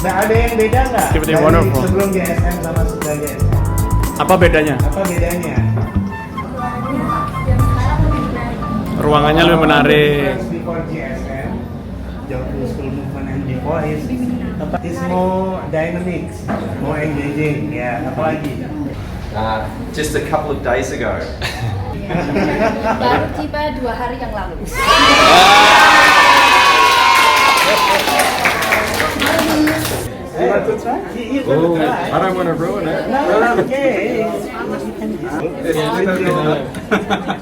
Nggak ada yang beda nggak? Seperti Dari wonderful. sebelum GSM sama setelah GSM. Apa bedanya? Apa bedanya? Ruangannya lebih menarik. Before GSM, Jauh School Movement and before is more dynamic, more engaging. Ya, apa lagi? Just a couple of days ago. Baru tiba 2 hari yang lalu. You want to try? You want to try? I don't want to ruin it. No, okay.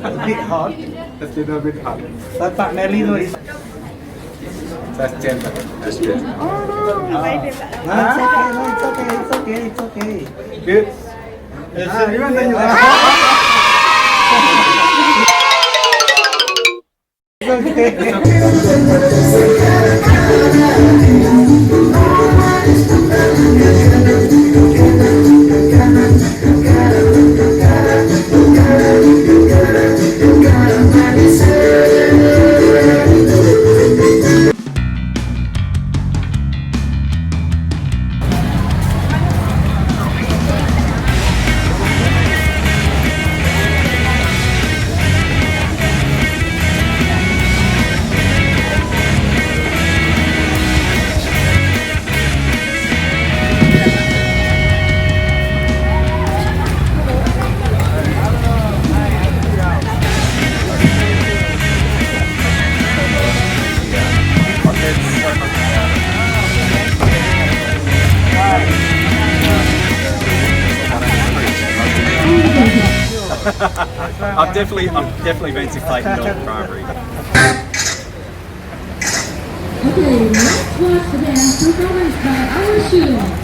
A bit hot. It's a little bit hot. But Pak Melino is. That's gentle. That's gentle. No, it's okay. No, it's okay. It's okay. It's okay. Good. I've definitely been to Clayton Dog Primary. Okay, let's watch the dance performance by our students.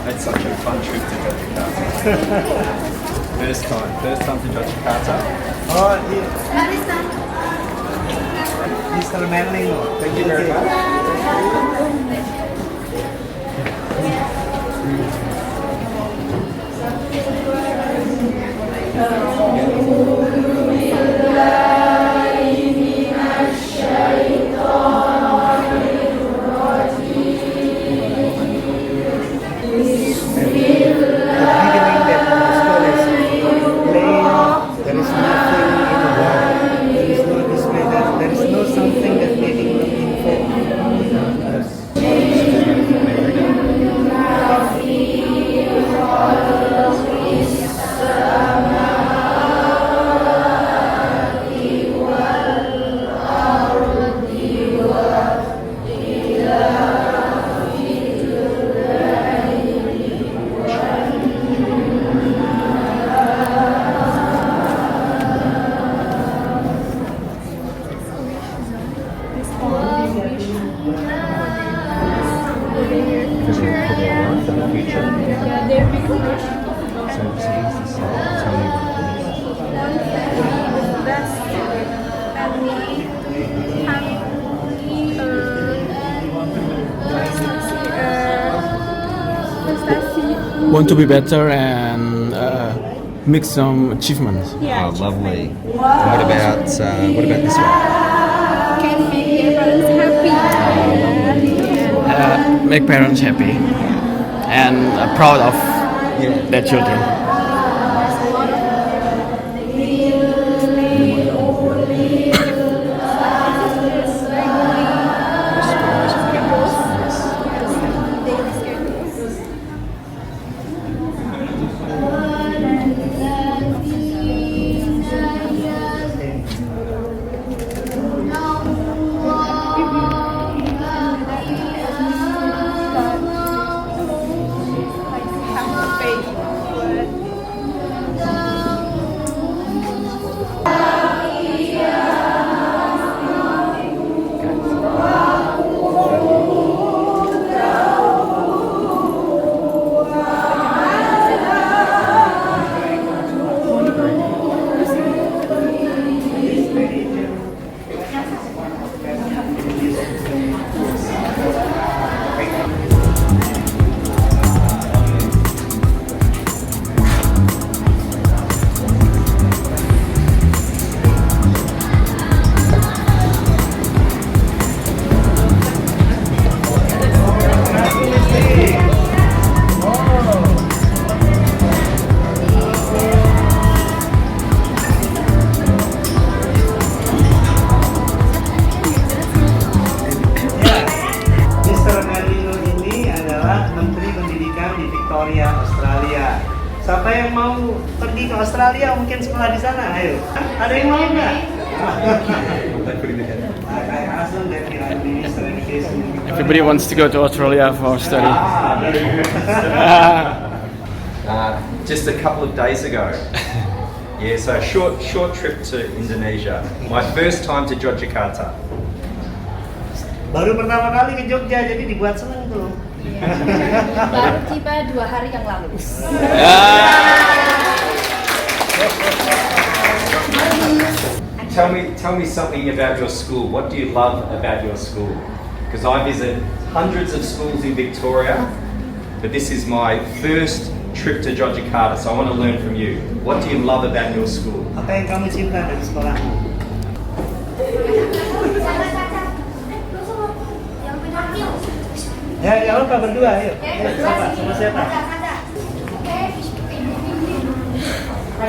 It's such a fun trip to Jakarta. First time to Jakarta. Oh, Mr. Melino. Thank you very much. going to be better and make some achievements. Oh, lovely. What about this one? Can make your parents happy. Make parents happy and proud of their children. Menteri Pendidikan di Victoria, Australia. Siapa yang mau pergi ke Australia mungkin sekolah di sana? Ayo. Ada yang mau nggak? Everybody wants to go to Australia for study. Just a couple of days ago. Yeah, so short trip to Indonesia. My first time to Jakarta. Baru pertama kali ke Jogja, jadi dibuat seneng tuh. Baru tiba 2 hari yang lalu. Tell me something about your school. What do you love about your school? Because I visit hundreds of schools in Victoria, but this is my first trip to Jakarta, so I want to learn from you. What do you love about your school? Apa yang kamu cinta dari sekolahmu? Ya, jangan lupa berdua, ayo. Sama siapa?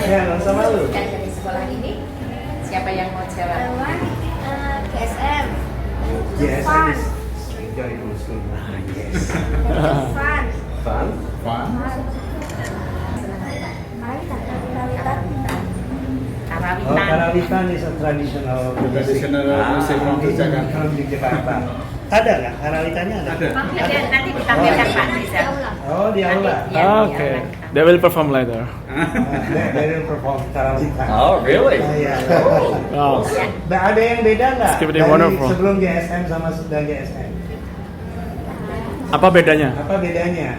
Ya, nggak usah malu. Dari sekolah ini, siapa yang mau jawab? GSM. GSM is joyful school. Yes. Fun. Fun? Oh, Karawitan is a traditional music from Jakarta. Ada nggak? Karawitannya ada? Nanti ditampilkan Pak Riza. Oh, di aula. Okay, they will perform later. They will perform Karawitan. Oh, really? Iya. Wow. Nah, ada yang beda nggak It's gonna be dari wonderful. sebelum GSM sama sudah GSM? Apa bedanya? Apa bedanya?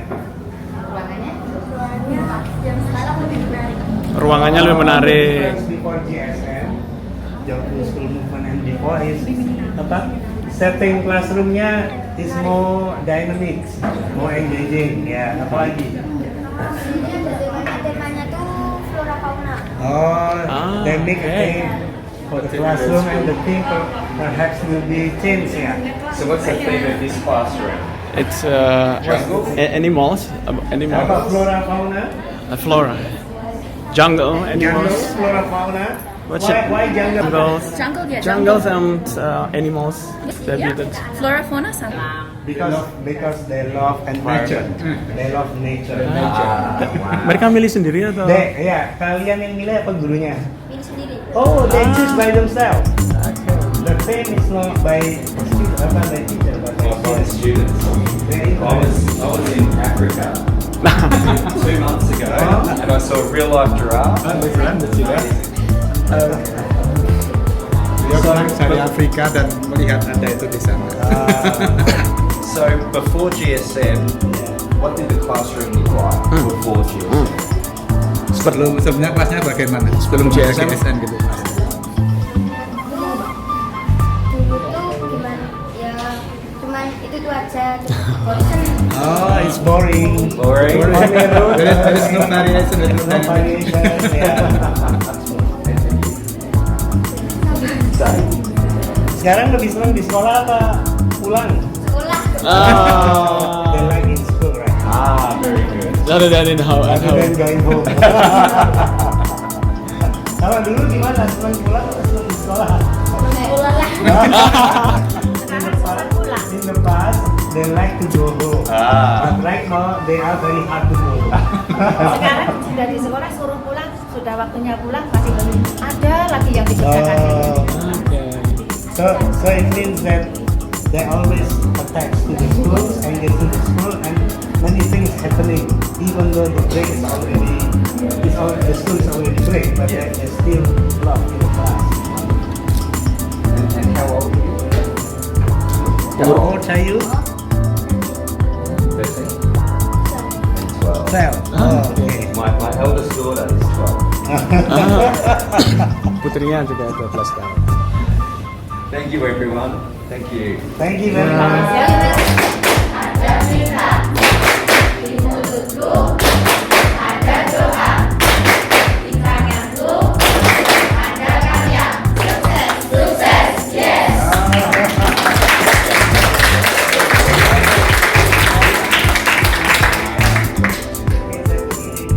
Ruangannya? Yang sekarang lebih baik. Ruangannya lebih menarik. Difference before GSM, Joyful School Movement and before is apa? Setting classroomnya is more dynamic, more engaging. Ya, apa lagi? Ini temanya tuh flora fauna. Oh, they make a okay. theme for the classroom and the theme perhaps will be changed. Ya. So what's the theme of this classroom? It's Jungle? animals. Apa Animals. flora fauna? Flora. Jungle Jungle, animals. flora fauna. What's Why jungle? Jungles. Jungle ya, Jungles and animals. They're Ya, muted. flora fauna sama. Because they love environment. They love nature. Mereka milih sendiri atau? Ya, kalian yang milih apa gurunya? Pilih sendiri. Oh, they choose by themselves. The theme is not by student, by teacher, but By the students. Very I was in Africa 2 months ago, and I saw a real life giraffe. Dia pulang dari Afrika dan melihat Anda itu di sana. So before GSM, what did the classroom look like before GSM? Sebelumnya kelasnya bagaimana? Sebelum GSM gitu. Dulu tuh gimana? Ya, cuman itu tuh aja. Bosen. Oh, it's boring. Boring. There is no variation. There is No no variation. variation, yeah. Sekarang lebih senang di sekolah apa pulang? Sekolah. They like in school, right? Ah, very good. Rather than in home. At Rather than home. going home. Kalau dulu gimana? Senang pulang atau senang di sekolah? Sekolah lah. Sekarang sekolah pulang. In the past, they like to go home. Ah. But right now, they are very hard to go. Sekarang sudah di sekolah suruh pulang, sudah waktunya pulang masih belum ada lagi yang dikerjakan. Oh. Okay. So it means that they always attached to the schools and get to the school and many things happening even though the break is already the school is already break, but they still locked in the class. And how old are you? How old are you? 13 and 12. 12. Oh, okay. My eldest daughter is 12. Putrinya juga 12 tahun. Thank you, everyone. Thank you. Thank you very much.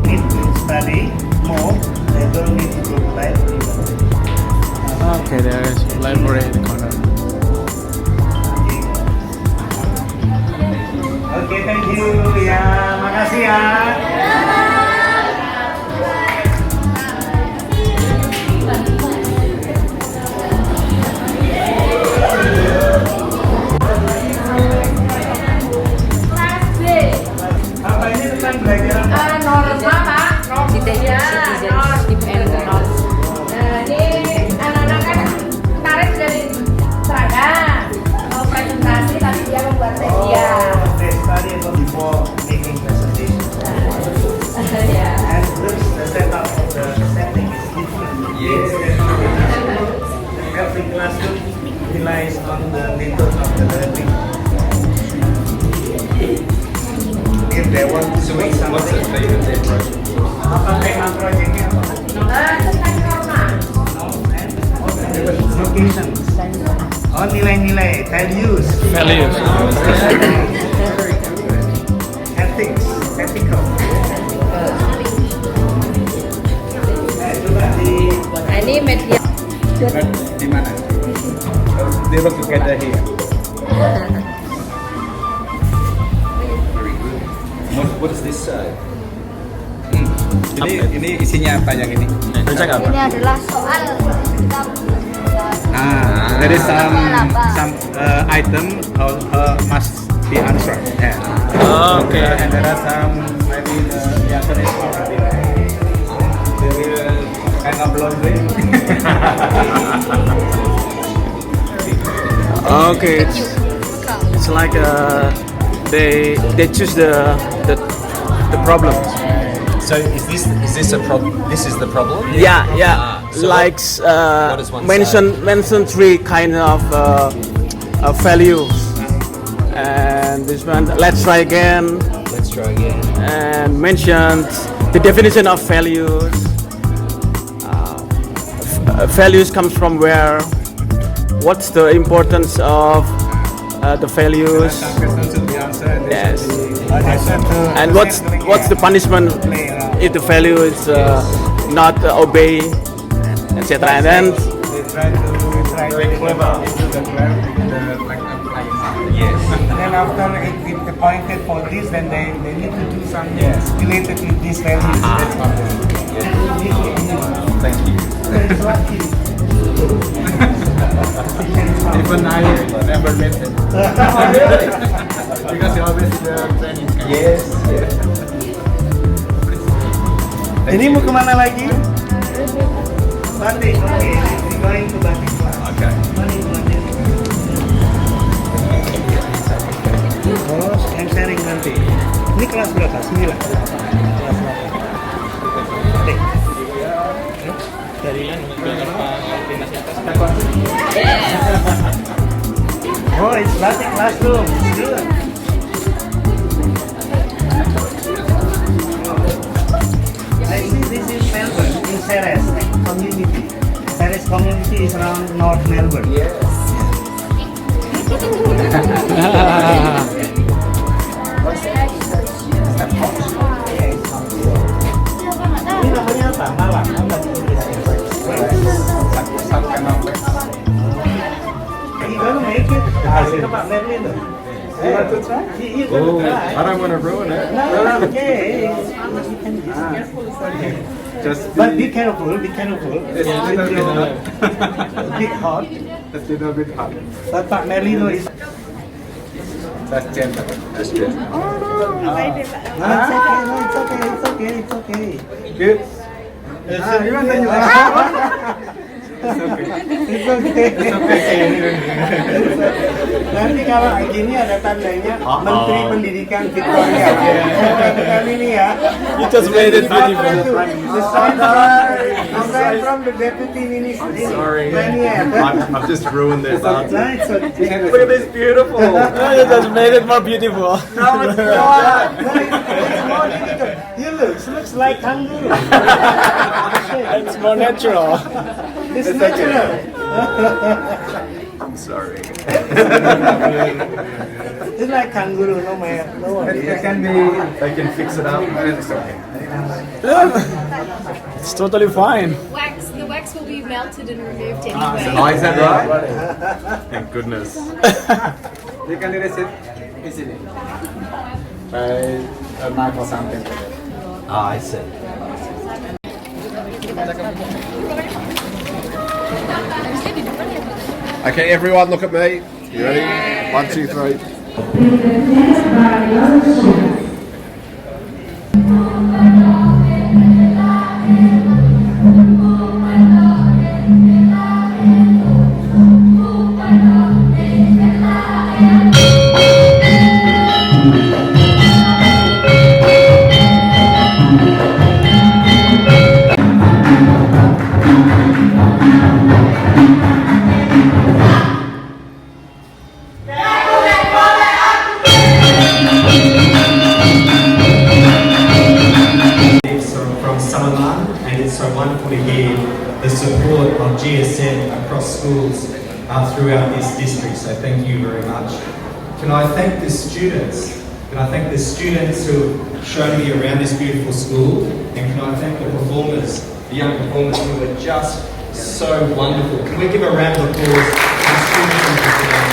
Need to study more. They don't need to go to library. Okay, there is library in the corner. Oke, thank you ya, makasih ya. Apa ini tentang belajar apa? Norma Pak, ini anak-anak kan kemarin sudah di seragam mau presentasi tapi dia membuat media. They study about before making presentation. And looks the setup of the setting is different. Yes. Every classroom relies on the method of the learning. If they want to So make what's the something, theme of their project? apa tema projectnya apa? Tentang Karena. Location. Oh, nilai-nilai, values. Values. Ethics, ethical. Coba di Ini media. Di mana? They work together here. Very good. What does this say? Ini isinya apa yang ini? Cek apa? Ini adalah soal kita There is some item must be answered. Yeah. Okay. And there are some maybe the answer is already. They will kind of laundry. Okay, it's like they choose the problems. So is this a problem? This is the problem? Yeah. So Like what does one mention three kind of values, and this one. Let's try again. Let's try again. And mentioned the definition of values. Values comes from where? What's the importance of the values? Some questions should be answered. Yes. And what's the punishment if the value is not obey, etc. And then They try to make clever into the like applying. Yes. And then after it appointed for this, then they need to do something related with these values. That's all. Thank you. It's lucky. Even I never met it. Because you always training. Yes. Ini mau kemana lagi? Batik. Oke, we going to batik class. Okay. Mari belajar. Oh, yang sharing nanti. Ini kelas berapa? 9. Kelas 8. Batik. Dari Oh, it's batik classroom. Good. Ceres community. Ceres community is around North Melbourne. Ini namanya apa? Malang. Apa Some kind of You gonna make it? Kasih ke Pak Merlin tuh. You want to try? You gonna try. I don't want to ruin it. No, okay. You can Just But be careful, be careful. It's a little bit hot. Bit hot. It's a little bit hot. But Pak Merlino is. That's gentle. That's gentle. No, it's okay. It's okay. Good. You want to It's okay. Nanti kalau gini ada tandanya Menteri Pendidikan Victoria. Kali ini ya. You just made it beautiful. The sign from the deputy minister. Sorry. Daniel. I've just ruined their No, it's okay. Look at this beautiful. You just made it more beautiful. No, it's not. No, it's more difficult. You looks like kangaroo. It's more natural. It's natural. I'm sorry. It's like kangaroo, no man. No one. It can be. They can fix it up. It's okay. It's totally fine. The wax will be melted and removed anyway. Oh, is that right? Thank goodness. You can erase it easily by a knife or something. I see. Okay, everyone, look at me. You ready? 1, 2, 3. From Sleman, and it's so wonderful to hear the support of GSM across schools throughout this district. So thank you very much. Can I thank the students? Can I thank the students who have shown me around this beautiful school? And can I thank the performers, the young performers who were just so wonderful? Can we give a round of applause to the students and performers?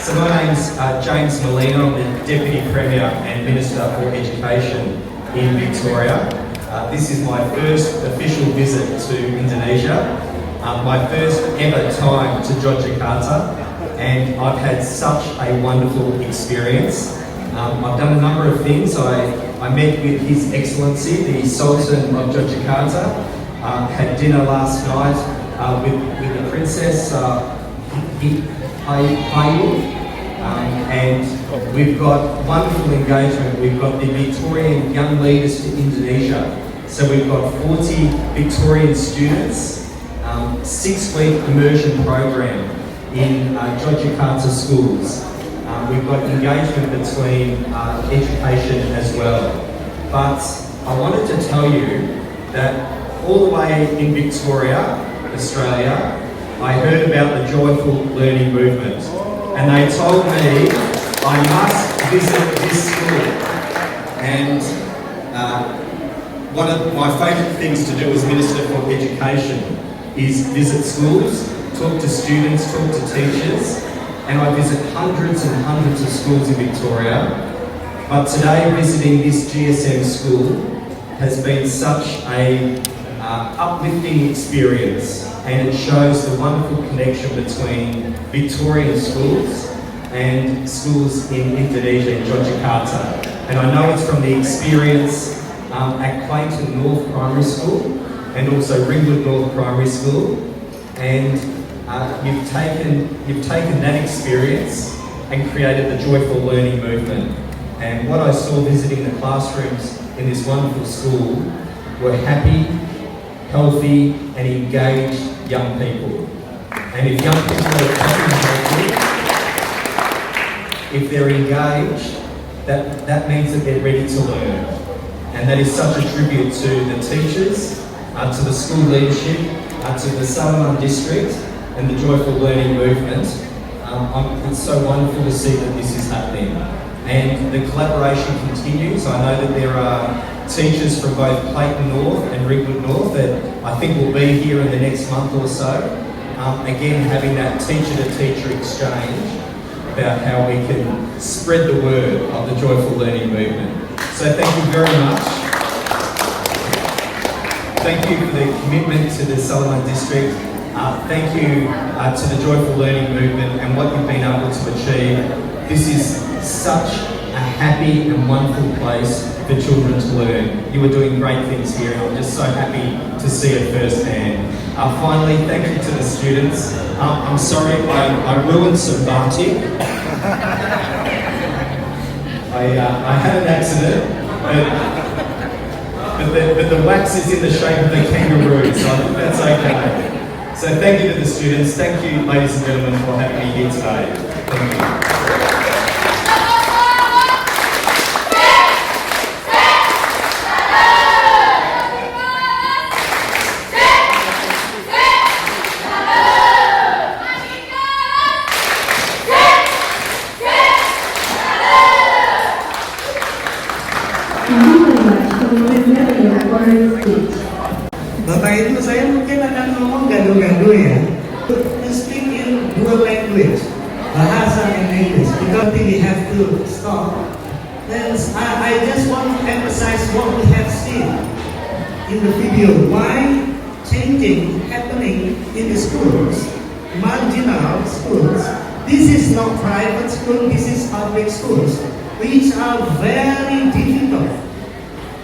So my name's James Molino, I'm the Deputy Premier and Minister for Education in Victoria. This is my first official visit to Indonesia, my first ever time to Jakarta, and I've had such a wonderful experience. I've done a number of things. I met with His Excellency, the Sultan of Jakarta, had dinner last night with the Princess Hayu. And we've got wonderful engagement. We've got the Victorian Young Leaders to Indonesia. So we've got 40 Victorian students, 6-week immersion program in Jakarta schools. We've got engagement between education as well. But I wanted to tell you that all the way in Victoria, Australia, I heard about the joyful learning movement. And they told me I must visit this school. And one of my favourite things to do as Minister for Education is visit schools, talk to students, talk to teachers, and I visit hundreds and hundreds of schools in Victoria. But today visiting this GSM school has been such a uplifting experience, and it shows the wonderful connection between Victorian schools and schools in Indonesia, in Jakarta. And I know it's from the experience at Clayton North Primary School and also Ringwood North Primary School, and you've taken that experience and created the joyful learning movement. And what I saw visiting the classrooms in this wonderful school were happy, healthy and engaged young people. And if young people are happy and healthy, if they're engaged, that means that they're ready to learn. And that is such a tribute to the teachers, to the school leadership, to the Sleman district and the Joyful Learning movement. It's so wonderful to see that this is happening. And the collaboration continues. I know that there are teachers from both Clayton North and Ringwood North that I think will be here in the next month or so. Again, having that teacher-to-teacher exchange about how we can spread the word of the Joyful Learning movement. So thank you very much. Thank you for the commitment to the Sleman district. Thank you to the Joyful Learning movement and what you've been able to achieve. This is such a happy and wonderful place for children to learn. You are doing great things here and I'm just so happy to see it firsthand. Finally, thank you to the students. I'm sorry I ruined some batik. I had an accident, but the wax is in the shape of a kangaroo, so I think that's okay. So thank you to the students. Thank you, ladies and gentlemen, for having me here today. Thank you. Bapak Ibu, saya mungkin akan ngomong gaduh-gaduh ya. To speak in dual language, bahasa and English, because we have to stop. Then I just want to emphasize what we have seen in the video. Why changing happening in the schools, marginal schools. This is not private school, this is public schools, which are very difficult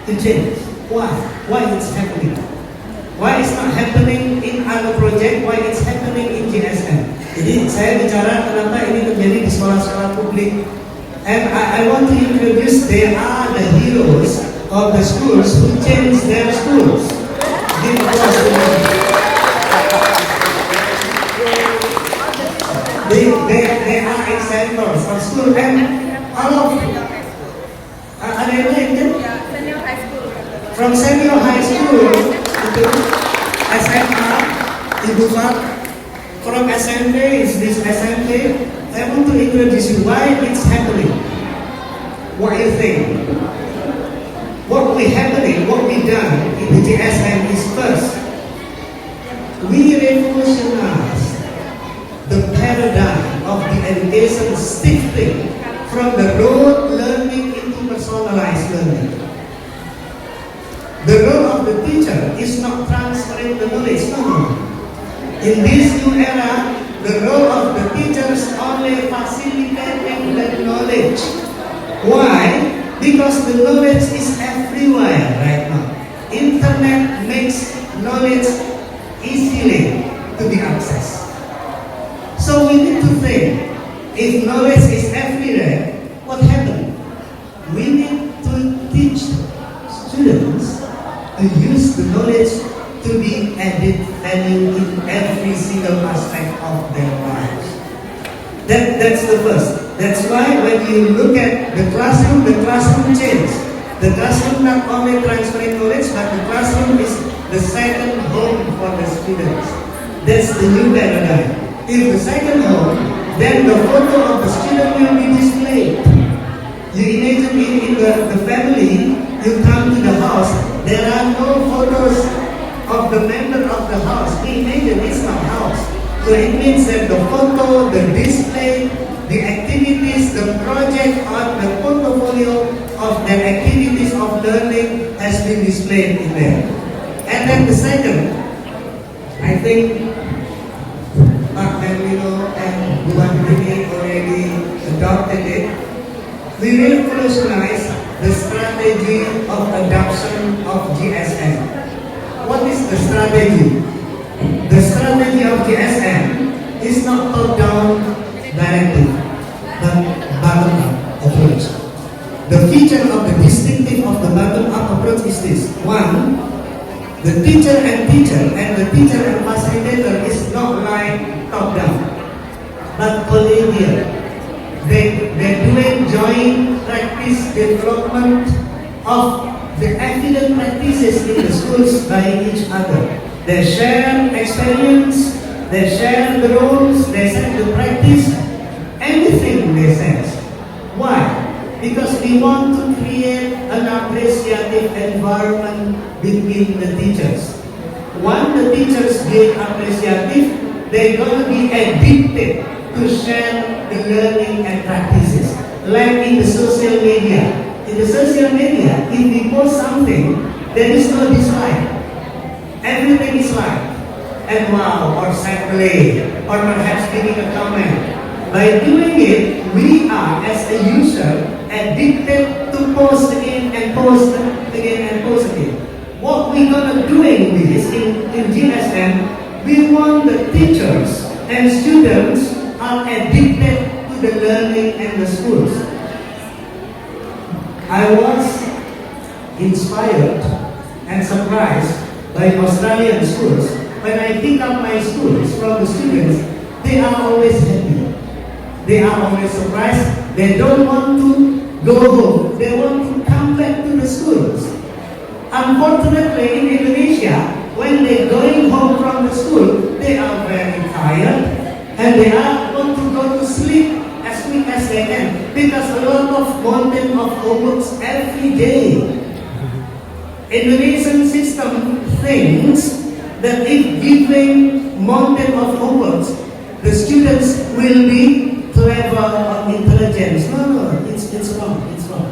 to change. Why? Why it's happening? Why it's not happening in other project? Why it's happening in GSM? Jadi saya bicara kenapa ini terjadi di sekolah-sekolah publik. And I want to introduce, they are the heroes of the schools who change their schools. They are examples of school and all of ada yang lain kan? From senior high school to SMA, Ibu Fat, from SMP, is this SMP? I want to introduce you why it's happening. What you think? What we happening, what we done in the GSM is first, we revolutionized the paradigm of the education shifting from the rote learning into personalized learning. The role of the teacher is not transferring the knowledge, no. In this new era, the role of the teacher is only facilitating the knowledge. Why? Because the knowledge is everywhere right now. Internet makes knowledge easily to be accessed. So we need to think, if knowledge is everywhere, what happened? We need to teach students to use the knowledge to be added value in every single aspect of their lives. That's the first. That's why when you look at the classroom changed. The classroom not only transferring knowledge, but the classroom is the second home for the students. That's the new paradigm. If the second home, then the photo of the student will be displayed. You imagine in the family, you come to the house, there are no photos of the member of the house. Imagine it's not house. So it means that the photo, the display, the activities, the project or the portfolio of the activities of learning has been displayed in there. And then the second, I think Pak Benvino and Dikunjungi already adopted it. We revolutionize the strategy of adoption of GSM. What is the strategy? The strategy of GSM is not top-down directive, but bottom-up approach. The feature of the distinctive of the bottom-up approach is this. One, the teacher and facilitator is not like top-down, but collegial. They're doing joint practice development of the evident practices in the schools by each other. They share experience, they share the rules, they share the practice, anything they say. Why? Because we want to create an appreciative environment between the teachers. Once the teachers get appreciative, they're going to be addicted to share the learning and practices. Like in the social media. In the social media, if we post something, there is no dislike. Everything is like, and wow, or sad play, or perhaps giving a comment. By doing it, we are, as a user, addicted to post again and post again and post again. What we're gonna doing this in GSM, we want the teachers and students are addicted to the learning and the schools. I was inspired and surprised by Australian schools. When I pick up my schools from the students, they are always happy. They are always surprised. They don't want to go home. They want to come back to the schools. Unfortunately, in Indonesia, when they're going home from the school, they are very tired and they want to go to sleep as quick as they can because a lot of mountain of homeworks every day. Indonesian system thinks that if giving mountain of homeworks, the students will be clever or intelligent. No, it's wrong. It's wrong.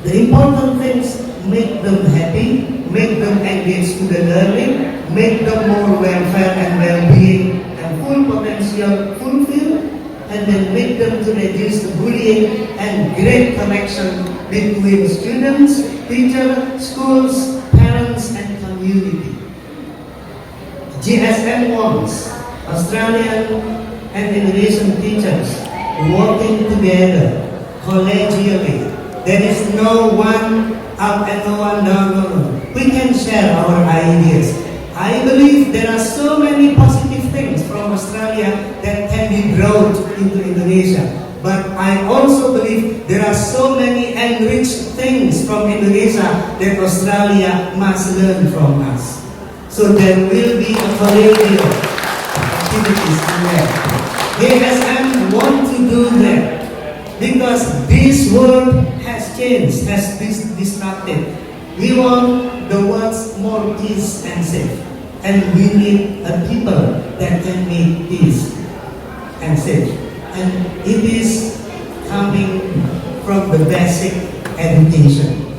The important things make them happy, make them engaged to the learning, make them more welfare and well-being and full potential fulfilled, and then make them to reduce the bullying and great connection between students, teachers, schools, parents, and community. GSM wants Australian and Indonesian teachers working together collegially. There is no one up and no one down. No. We can share our ideas. I believe there are so many positive things from Australia that can be brought into Indonesia. But I also believe there are so many enriched things from Indonesia that Australia must learn from us. So there will be a collegial activities in there. GSM want to do that because this world has changed, has disrupted. We want the world's more peace and safe. And we need a people that can make peace and safe. And it is coming from the basic education.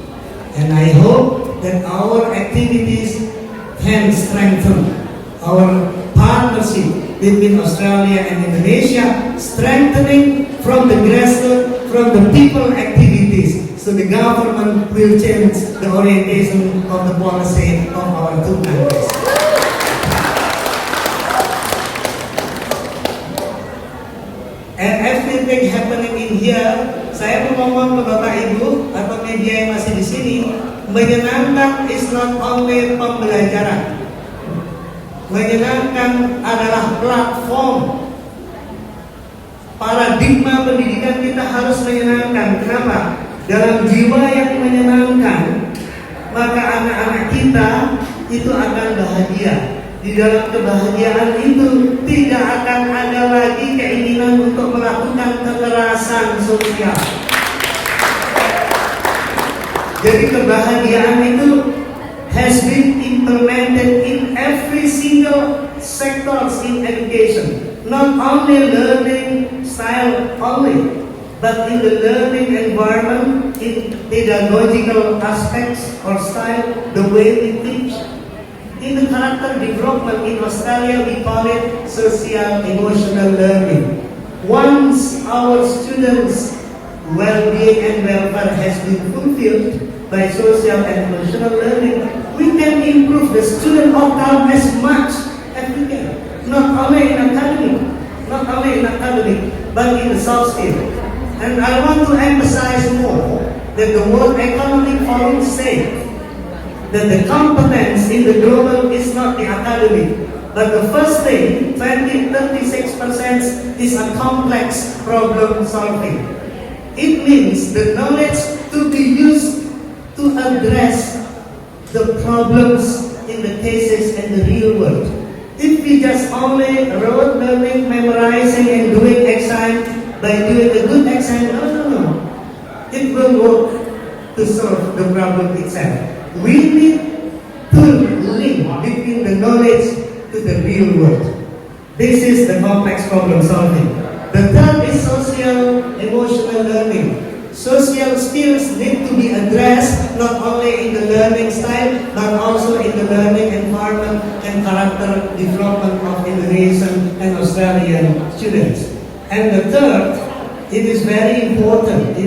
And I hope that our activities can strengthen our partnership between Australia and Indonesia, strengthening from the grassroots, from the people activities. So the government will change the orientation of the policy of our two countries. And everything happening in here, saya mau ngomong ke Bapak Ibu atau media yang masih di sini, menyenangkan is not only pembelajaran. Menyenangkan adalah platform. Paradigma pendidikan kita harus menyenangkan. Kenapa? Dalam jiwa yang menyenangkan, maka anak-anak kita itu akan bahagia. Di dalam kebahagiaan itu tidak akan ada lagi keinginan untuk melakukan kekerasan sosial. Jadi kebahagiaan itu has been implemented in every single sectors in education. Not only learning style only, but in the learning environment, in pedagogical aspects or style, the way we teach. In the character development in Australia, we call it social emotional learning. Once our students' well-being and welfare has been fulfilled by social and emotional learning, we can improve the student outcome as much as we can. Not only in academic, but in the soft skill. And I want to emphasize more that the World Economic Forum said that the competence in the global is not the academic, but the first thing, 36% is a complex problem solving. It means the knowledge to be used to to address the problems in the cases in the real world. If we just only rote learning, memorizing and doing exam by doing a good exam, no. It will work to solve the problem itself. We need to link between the knowledge to the real world. This is the complex problem solving. The third is social emotional learning. Social skills need to be addressed not only in the learning style but also in the learning environment and character development of Indonesian and Australian students. And the third, it is very important.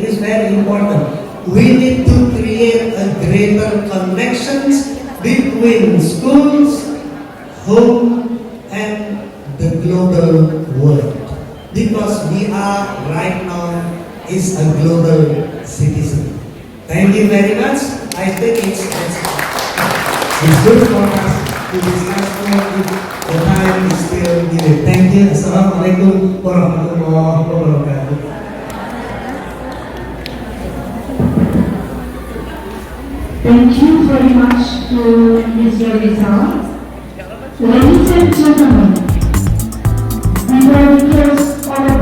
We need to create a greater connections between schools, home, and the global world. Because we are right now is a global citizen. Thank you very much. I think it's good for us to discuss more if the time is still needed. Thank you. Assalamualaikum warahmatullahi wabarakatuh. Thank you very much to Mr. Rizal. Ladies and gentlemen, we will close our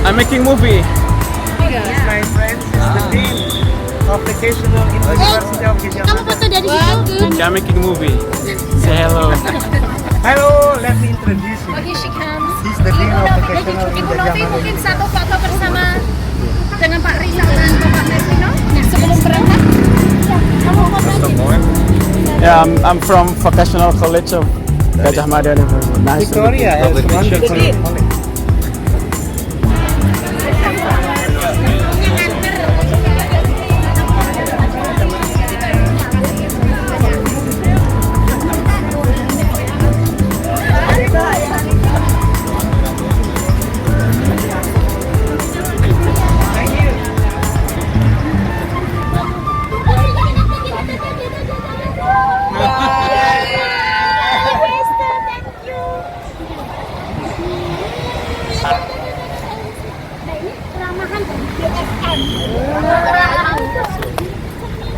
I'm making movie. My friend is the dean of vocational University of Jakarta. Kamu foto dari situ. Yeah, I'm making movie. Say hello. Hello, let me introduce you. Okay, she comes. He's the dean of vocational Ibu in Novi Jakarta. mungkin satu foto bersama dengan Pak Rizal dan Bapak Mervino. Nah, sebelum berangkat, kamu foto aja. Yeah, I'm from Vocational College of Gajah Mada University. Nice to meet you. Victoria, College. Peramahan GSM.